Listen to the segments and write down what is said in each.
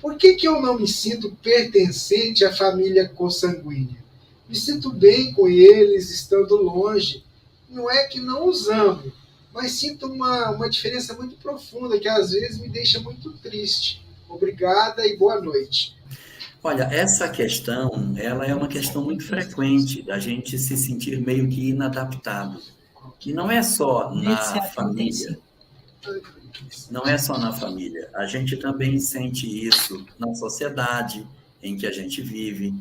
Por que eu não me sinto pertencente à família consanguínea? Me sinto bem com eles, estando longe. Não é que não os amo, mas sinto uma diferença muito profunda que às vezes me deixa muito triste. Obrigada e boa noite. Olha, essa questão, ela é uma questão muito frequente da gente se sentir meio que inadaptado. E não é só na família, não é só na família. A gente também sente isso na sociedade em que a gente vive.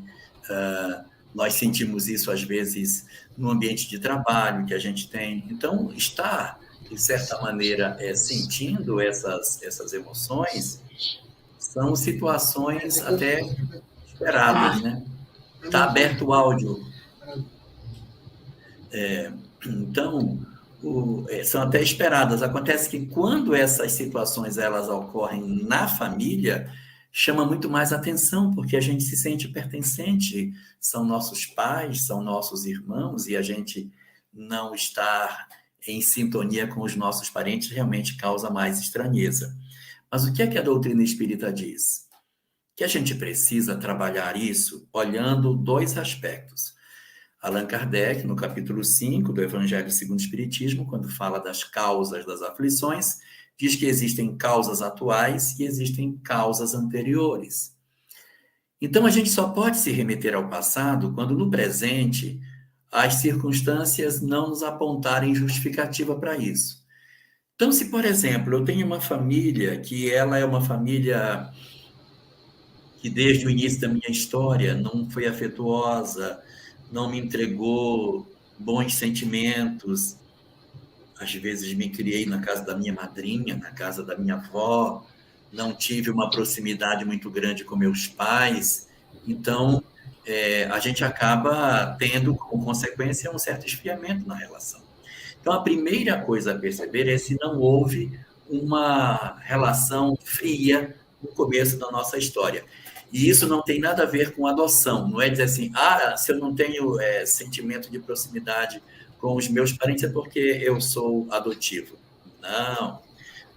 Nós sentimos isso, às vezes, no ambiente de trabalho que a gente tem. Então, estar, de certa maneira, sentindo essas emoções são situações até esperadas, né? Está aberto o áudio. Então, são até esperadas. Acontece que quando essas situações elas ocorrem na família, chama muito mais atenção, porque a gente se sente pertencente, são nossos pais, são nossos irmãos, e a gente não estar em sintonia com os nossos parentes realmente causa mais estranheza. Mas o que é que a doutrina espírita diz? Que a gente precisa trabalhar isso olhando dois aspectos. Allan Kardec, no capítulo 5 do Evangelho segundo o Espiritismo, quando fala das causas das aflições, diz que existem causas atuais e existem causas anteriores. Então, a gente só pode se remeter ao passado quando, no presente, as circunstâncias não nos apontarem justificativa para isso. Então, se, por exemplo, eu tenho uma família que ela é uma família que desde o início da minha história não foi afetuosa, não me entregou bons sentimentos. Às vezes me criei na casa da minha madrinha, na casa da minha avó, não tive uma proximidade muito grande com meus pais. Então, a gente acaba tendo como consequência um certo esfriamento na relação. Então, a primeira coisa a perceber é se não houve uma relação fria no começo da nossa história. E isso não tem nada a ver com adoção, não é dizer assim, se eu não tenho sentimento de proximidade com os meus parentes é porque eu sou adotivo. Não,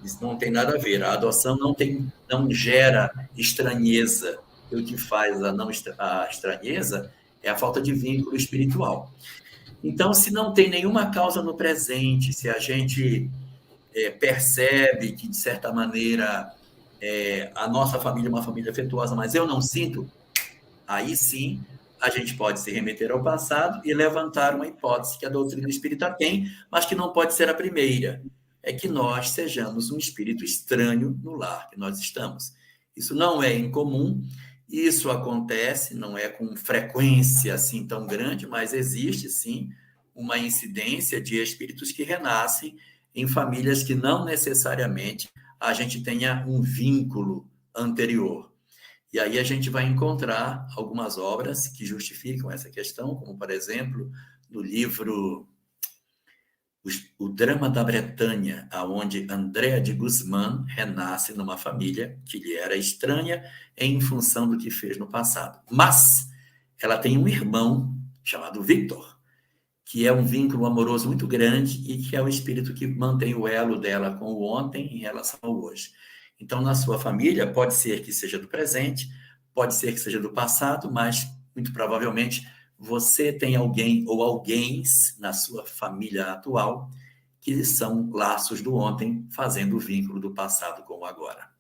isso não tem nada a ver. A adoção não gera estranheza. O que faz a estranheza é a falta de vínculo espiritual. Então, se não tem nenhuma causa no presente, se a gente percebe que, de certa maneira, a nossa família é uma família afetuosa, mas eu não sinto, aí sim a gente pode se remeter ao passado e levantar uma hipótese que a doutrina espírita tem, mas que não pode ser a primeira. É que nós sejamos um espírito estranho no lar que nós estamos. Isso não é incomum, isso acontece, não é com frequência assim tão grande, mas existe sim uma incidência de espíritos que renascem em famílias que não necessariamente a gente tenha um vínculo anterior. E aí a gente vai encontrar algumas obras que justificam essa questão, como, por exemplo, no livro O Drama da Bretanha, onde Andrea de Guzmán renasce numa família que lhe era estranha em função do que fez no passado. Mas ela tem um irmão chamado Victor, que é um vínculo amoroso muito grande e que é o espírito que mantém o elo dela com o ontem em relação ao hoje. Então, na sua família, pode ser que seja do presente, pode ser que seja do passado, mas muito provavelmente você tem alguém ou alguém na sua família atual que são laços do ontem, fazendo o vínculo do passado com o agora.